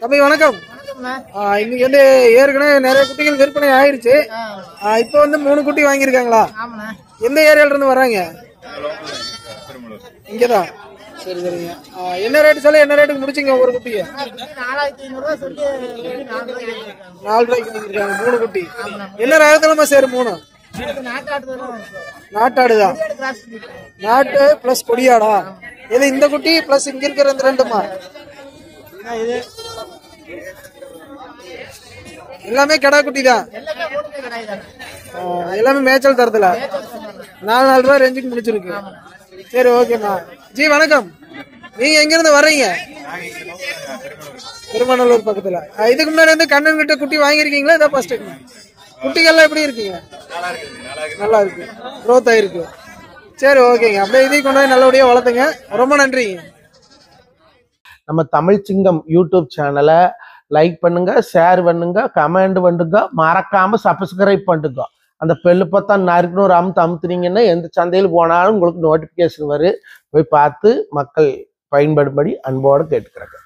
தம்பி வணக்கம். இன்னைக்கு வந்து ஏற்கனவே நிறைய குட்டிகள் விற்பனை ஆயிருச்சு. இப்போ வந்து 3 குட்டி வாங்கியிருக்காங்களா? எந்த ஏரியால இருந்து வர்றாங்க? இங்கதான். சரி சரிங்க. என்ன ரேட்டு சொல்ல என்ன ரேட்டுக்கு முடிச்சிங்க ஒரு குட்டியை? 4 ரூபாய்க்கு வாங்கியிருக்காங்க 3 குட்டி. என்ன ரகத்துலமா சேரு 3? நாட்டாடுதான். நாட்டு பிளஸ் கொடியாடா? இது இந்த குட்டி பிளஸ் இங்க இருக்கிற இந்த ரெண்டுமா? எல்லாமே கடா குட்டி தான். எல்லாமே மேய்ச்சல் தரத்துல 4 ரூபாய் ரேஞ்சுக்கு முடிச்சிருக்கு. சரி ஓகேம்மா. ஜி வணக்கம். நீங்க எங்க இருந்து வர்றீங்க? திருமணலூர் பக்கத்துல. இதுக்கு முன்னாடி வந்து கண்ணன் கிட்ட குட்டி வாங்கிருக்கீங்களா? இதான் ஃபர்ஸ்ட் டைம். குட்டிகள்லாம் எப்படி இருக்கீங்க? நல்லா இருக்கு, க்ரோத் ஆயிருக்கு. சரி ஓகேங்க. அப்படியே இதையும் கொண்டு போய் நல்லபடியா வளர்த்துங்க. ரொம்ப நன்றிங்க. நம்ம தமிழ் சிங்கம் யூடியூப் சேனலை லைக் பண்ணுங்க, ஷேர் பண்ணுங்க, கமெண்ட் பண்ணுங்க, மறக்காம சப்ஸ்கிரைப் பண்ணுங்க. அந்த பெல்லு பார்த்தா நறுக்குன்னு ஒரு அமுத்துனீங்கன்னா எந்த சந்தையில் போனாலும் உங்களுக்கு நோட்டிபிகேஷன் வரும். போய் பார்த்து மக்கள் பயன்படும்படி அன்போடு கேட்டுக்கிறாங்க.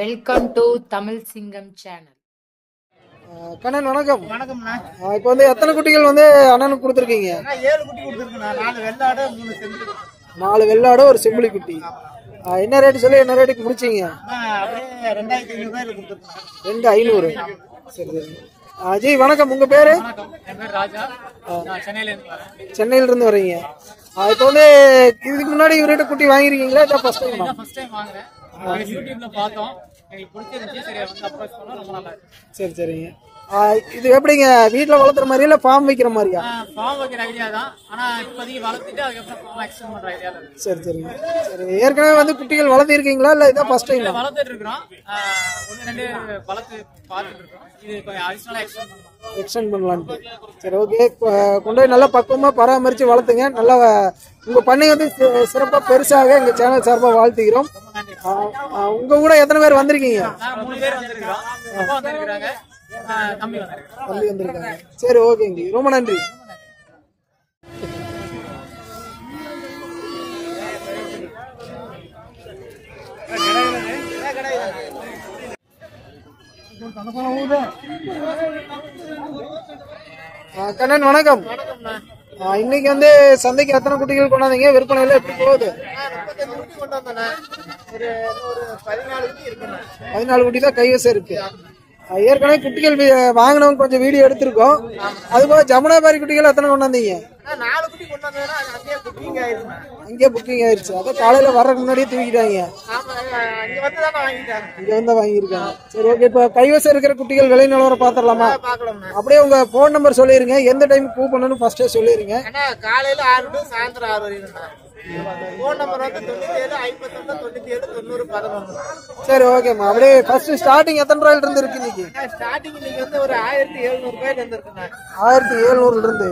வெல்கம் டு தமிழ் சிங்கம் சேனல். கண்ணன் வணக்கம். வணக்கம்ண்ணா. இப்போ வந்து எத்தனை குட்டிகள் வந்து அண்ணனுக்கு கொடுத்துருக்கீங்க? 7 குட்டி கொடுத்துருக்குண்ணா. 4 வெள்ளாடு 3 செம்புலி. 4 வெள்ளாடு ஒரு செம்புலி குட்டி. என்ன ரேட்டு சொல்லி என்ன ரேட்டுக்கு முடிச்சீங்க? அப்படியே 2500 ரூபாயில கொடுத்துருக்கேன். 2500. சரி சரி. ஜி வணக்கம். உங்க பேரு? என் பேர் ராஜா. நான் சென்னையில இருந்து வர்றீங்க. இப்போ வந்து இதுக்கு முன்னாடி இவர்கிட்ட குட்டி வாங்கிருக்கீங்களா? இதான் ஃபர்ஸ்ட் டைம்? ஃபர்ஸ்ட் டைம் வாங்குறேன். யூடியூப்ல பார்த்தோம், எனக்கு பிடிச்சிருந்துச்சு. சரி வந்து அப்ரோச் பண்ணோம். ரொம்ப நல்லா இருக்கு. சரி சரிங்க. இது எப்படிங்க, வீட்டுல வளர்த்துற மாதிரியா இல்ல ஃபார்ம் வைக்கிற மாதிரியா? ஃபார்ம் வைக்கிற ஐடியா தான். ஆனா இப்போதைக்கு வளர்த்துட்டு அதுக்கப்புறம் ஃபார்ம் எக்ஸ்டெண்ட் பண்ற ஐடியா தான். சரி சரிங்க. சரி, ஏற்கனவே வந்து குட்டிகள் வளர்த்திருக்கீங்களா இல்ல இதான் ஃபர்ஸ்ட் டைம்? வளர்த்துட்டு இருக்கிறோம். 1-2 வளர்த்து பார்த்துட்டு இருக்கோம். இது கொஞ்சம் அடிஷனலா எக்ஸ்டெண்ட் பண்ணலான்ட்டு. சரி ஓகே. கொண்டு போய் நல்லா பக்குவமா பராமரிச்சு வளர்த்துங்க. நல்லா உங்க பண்ணை வந்து சிறப்பா பெருசாக எங்க சேனல் சார்பா வாழ்த்துக்கிறோம். உங்க கூட எத்தனை பேர் வந்திருக்கீங்க? 3 பேர் வந்திருக்கிறோம். அப்பா வந்திருக்காங்க, தம்பி வந்திருக்காங்க. சரி ஓகேங்க, ரொம்ப நன்றி. கண்ணன் வணக்கம். இன்னைக்கு வந்து சந்தைக்கு எத்தனை குட்டிகள் கொண்டாந்தீங்க? விற்பனை எல்லாம் எப்படி போகுது? 14 குட்டி தான் கைவசம் இருக்கு. ஏற்கனவே குட்டிகள் வாங்கினவங்க கொஞ்சம் வீடியோ எடுத்திருக்கோம். அதுபோல ஜமுனாபாரி குட்டிகள் எத்தனை கொண்டாந்தீங்க? 4 குட்டி கொண்டு வந்தா அங்கேயே புக்கிங் ஆயிருச்சு. அங்கேயே புக்கிங் ஆயிருச்சு. அதான் காலையில வர்றதுக்கு முன்னாடியே தூக்கிட்டாங்க. இங்க வந்து தான் வாங்கிட்டாங்க. இங்க வந்து வாங்கியிருக்காங்க. சரி ஓகே. இப்போ கைவசம் இருக்கிற குட்டிகள் விலை நிலவரம் பாத்திரலாமா? அப்படியே உங்க போன் நம்பர் சொல்லிருங்க. எந்த டைம் பூ பண்ணணும் ஃபர்ஸ்டே சொல்லிருங்க. காலையில 6 டு சாயந்தரம் 6 வரைக்கும். போன் நம்பர் வந்து 97 51 97 90 11. சரி ஓகேம்மா. அப்படியே ஃபர்ஸ்ட் ஸ்டார்டிங் எத்தனை ரூபாயில இருந்து இருக்கு இன்னைக்கு? ஸ்டார்டிங் இன்னைக்கு வந்து ஒரு 1700 ரூபாயில இருந்து இருக்குண்ணா. 1700 இருந்து.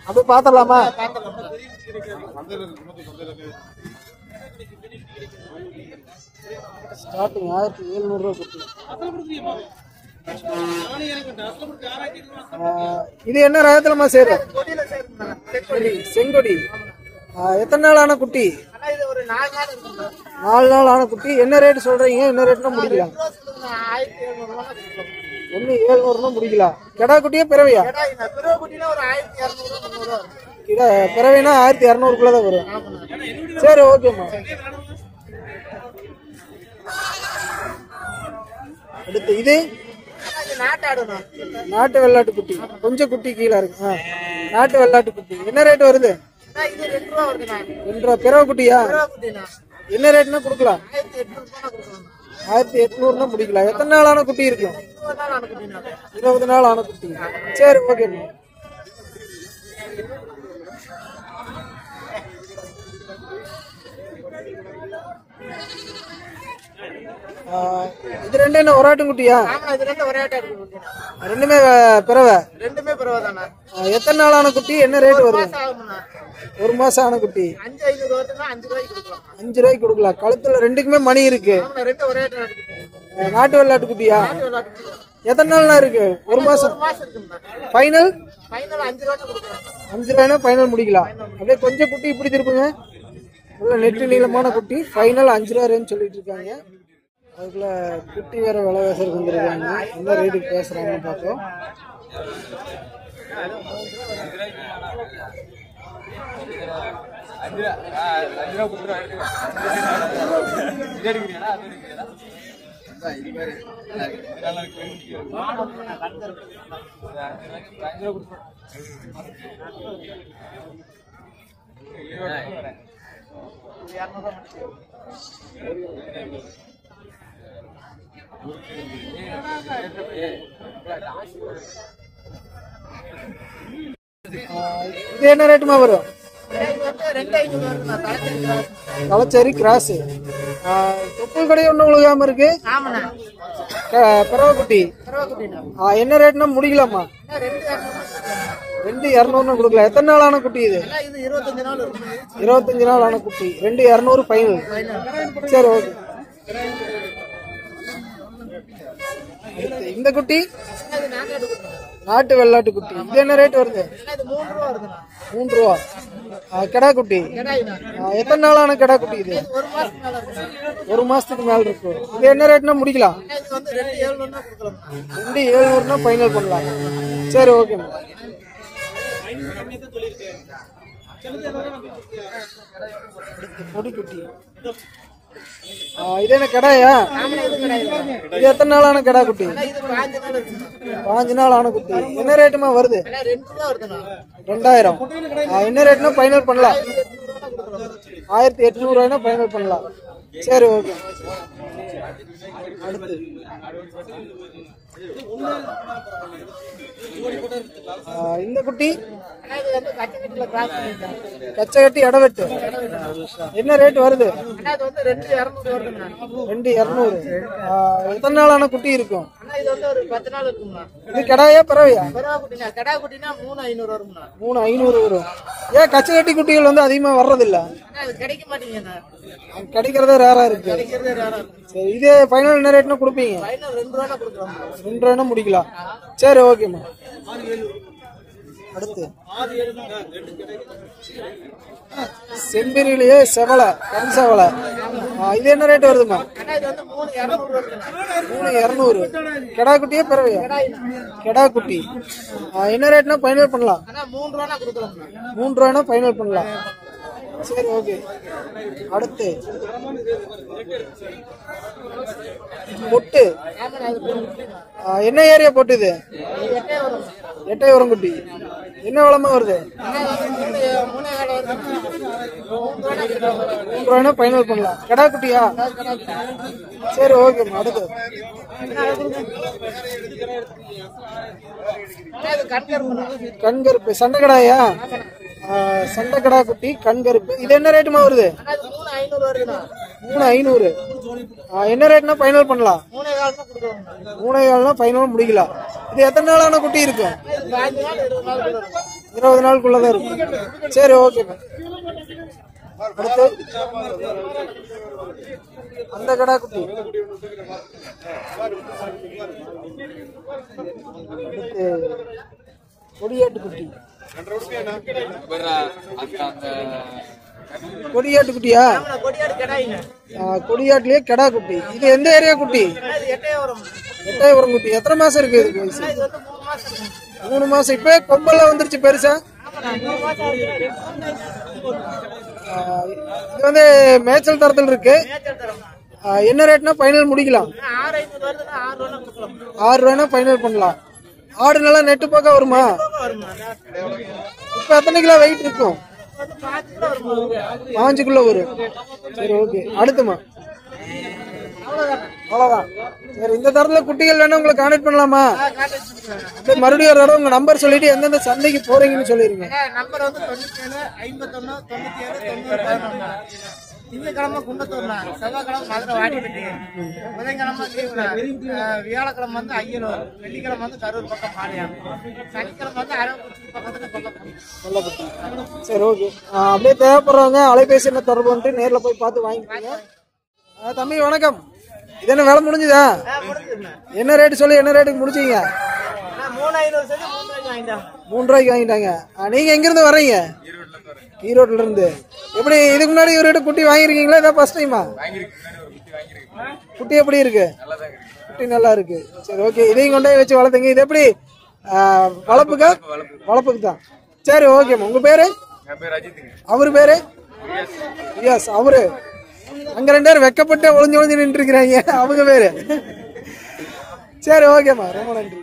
அப்படியே பாத்திரலாமா? ஸ்டார்டிங் 1700 ரூபாய் குட்டி. இது என்ன ரகத்துலமா சேரும்? செங்கொடி. எத்தனை நாள் ஆன குட்டி? 4 நாள் ஆன குட்டி. என்ன ரேட் சொல்றீங்க? என்ன ரேட்னா முடிக்கலாம்? 1700 முடிக்கலாம். கெடா குட்டியா பிறவையா? பிறவைனா 1200 வரும். சரி ஓகேம்மா. அடுத்து இது நாட்டு வெள்ளாட்டு குட்டி. கொஞ்சம் குட்டி கீழே இருக்கு. நாட்டு வெள்ளாட்டு குட்டி என்ன ரேட் வருது? 2 ரூபா. பிறவை குட்டியா? என்ன ரேட்னா கொடுக்கலாம்? 1800 முடிக்கலாம். எத்தனை நாள் ஆன குட்டி இருக்கும்? 20 நாள் ஆன குட்டி. சரி ஓகேம்மா. இது ரெண்டு என்ன ஒராட்டும் குட்டியா? ரெண்டுமே பிறவை. எத்தனை நாள் ஆன குட்டி? என்ன ரேட் வரும்? 1 மாசம் ஆன குட்டி. 5 ரூபாய்க்கு கொடுக்கலாம். கழுத்துல ரெண்டுக்குமே மணி இருக்கு. நாட்டு வெள்ளாட்டு குட்டியா? எத்தனை நாள்னா இருக்கு? ஒரு மாசம். ஒரு மாசம் இருக்குங்கண்ணா. ஃபைனல் ஃபைனல் 5 ரூபா கொடுக்குறோம். 5 ரூபாய்னா ஃபைனல் முடிக்கலாம். அப்படியே கொஞ்சம் குட்டி இப்படி திருப்புங்க. நல்ல நெட்டு நீளமான குட்டி. ஃபைனல் 5 ரூபா ரேஞ்ச் சொல்லிட்டு இருக்காங்க. அதுக்குள்ள குட்டி வேற விலை பேசுறதுக்கு வந்துருக்காங்க. எந்த ரேட்டுக்கு பேசுறாங்கன்னு பார்ப்போம். இது என்ன ரேட்டுமா வரும்? கலச்சேரி கிராஸ். தொப்புள் கடை ஒண்ணு உழுகாம இருக்கு. பறவை குட்டி என்ன ரேட்னா முடிக்கலாமா? 2,200 கொடுக்கலாம். எத்தனை நாள் ஆன குட்டி இது? 25 நாள் ஆன குட்டி. 2,200 ஃபைனல். சரி ஓகே. இந்த குட்டி நாட்டு வெள்ளாட்டு குட்டி. இது என்ன ரேட் வருது? 3 ரூபா. கிடா குட்டி எத்தனை நாளான கிடா குட்டி இது? 1 மாசத்துக்கு மேல இருக்கு. இது என்ன ரேட்னா முடிக்கலாம்? 2,700 ஃபைனல் பண்ணலாம். சரி ஓகே. பொடி குட்டி இது என்ன கடாயா? இது எத்தனை நாளான கடா குட்டி? 5 நாள் ஆன குட்டி. என்ன ரேட்டுமா வருது? 2000. என்ன ரேட்னா ஃபைனல் பண்ணலாம்? 1800 ரூபாய்னா ஃபைனல் பண்ணலாம். சரி ஓகே. அடுத்து இந்த குட்டி கச்சை கட்டி இடவெட்டு. என்ன ரேட் வருது? 2,200. எத்தனை நாளான குட்டி இருக்கும்? இது கடாயா பறவையா? 3,500 வரும். ஏன் கச்சை கட்டி குட்டிகள் வந்து அதிகமா வர்றதில்ல? கிடைக்கிறதே ரேரா இருக்கு. சரி இதே ஃபைனல் என்ன ரேட்னா கொடுப்பீங்க? 2 ரூபாய்னா முடிக்கலாம். சரி ஓகேம்மா. அடுத்து செம்பிரிலேயே செவலை கண் செவலை. இது என்ன ரேட் வருதுமா? 3,200. கெடா குட்டியே பறவையா? கெடா குட்டி. என்ன ரேட்னா ஃபைனல் பண்ணலாம்? 3 ரூபாய்னா ஃபைனல் பண்ணலாம். சரி ஓகே. அடுத்து பொட்டு. என்ன ஏரியா பொட்டு இது? எட்டயபுரம் குட்டி. என்ன விளம்பரம் வருது? 3 ரூபாய்னா ஃபைனல் பண்ணலாம். கடா குட்டியா? சரி ஓகே. அடுத்து கண்கருப்பு சண்டை கடாயா? சண்டை கடா குட்டி கண்கருப்பு. இது என்ன ரேட்டுமா வருது? 3,500. என்ன ரேட்னா ஃபைனல் பண்ணலாம்? 3,400 ஃபைனல் முடிக்கலாம். இது எத்தனை நாளான குட்டி இருக்கு? 20 நாளுக்குள்ளதான் இருக்கும். சரி ஓகே. அடுத்து அந்த கடா குட்டி. அடுத்து கொடியாட்டு குட்டி. கொடியாட்டு குட்டியா? கொடியாட்டுலயே கடா குட்டி. இது எந்த ஏரியா குட்டி? எட்டயபுரம் குட்டி. எத்தனை மாசம் இருக்கு இதுக்கு வயசு? 3 மாசம். இப்ப கொம்பெல்லாம் வந்துருச்சு பெருசா. இது வந்து மேய்ச்சல் தரத்தில் இருக்கு. என்ன ரேட்னா ஃபைனல் முடிக்கலாம்? 6 ரூபாய்னா ஃபைனல் பண்ணலாம். ஆடு நல்லா நெட்டு பக்கம் வருமா? இப்ப எத்தனை கிலோ வெயிட் இருக்கும்? 5 கிலோ வரும். சரி ஓகே. அடுத்துமா அவ்வளவுதான். சரி இந்த தரத்துல குட்டிகள் வேணும் உங்களுக்கு கான்டாக்ட் பண்ணலாமா? மறுபடியும் ஒரு தடவை உங்க நம்பர் சொல்லிட்டு எந்தெந்த சந்தைக்கு போறீங்கன்னு சொல்லிருங்க. நம்பர் வந்து 97 51 97 90 11. திங்கக்கிழமை குண்டத்தூர்னா, செவ்வாய்க்கிழமை மதுரை வாடிப்பட்டி, புதன்கிழமை வியாழக்கிழமை வந்து அய்யலூர், வெள்ளிக்கிழமை வந்து கரூர் பக்கம் பாளையம், சனிக்கிழமை வந்து அரவக்குறிச்சி பக்கத்துல கொல்லப்பட்டி. சரி ஓகே. அப்படியே தேவைப்படுறவங்க அலைபேசி என்ன தொடர்பு வந்துட்டு நேரில் போய் பார்த்து வாங்கிக்கோங்க. தம்பி வணக்கம். இது என்ன வேலை முடிஞ்சுதா? என்ன ரேட்டு சொல்லி என்ன ரேட்டுக்கு முடிச்சீங்க? 3,500 செஞ்சு 3 ரூபாய்க்கு வாங்கிட்டாங்க. 3 ரூபாய்க்கு வாங்கிட்டாங்க. நீங்க எங்க இருந்து வர்றீங்க? ஈரோட்ல இருந்து. எப்படி இதுக்கு முன்னாடி இவர்கிட்ட குட்டி வாங்கிருக்கீங்களா? இதான் ஃபர்ஸ்ட் டைமா? குட்டி எப்படி இருக்கு? குட்டி நல்லா இருக்கு. சரி ஓகே, இதையும் கொண்டே வச்சு வளர்த்துங்க. இது எப்படி வளர்ப்புக்கா? வளர்ப்புக்கு தான். சரி ஓகேம்மா. உங்க பேரு? அவரு பேரு? எஸ் அவரு. அங்க 2 பேரும் வெக்கப்பட்டு ஒளிஞ்சு ஒளிஞ்சு நின்று இருக்கிறாங்க. அவங்க பேரு. சரி ஓகேம்மா, ரொம்ப நன்றி.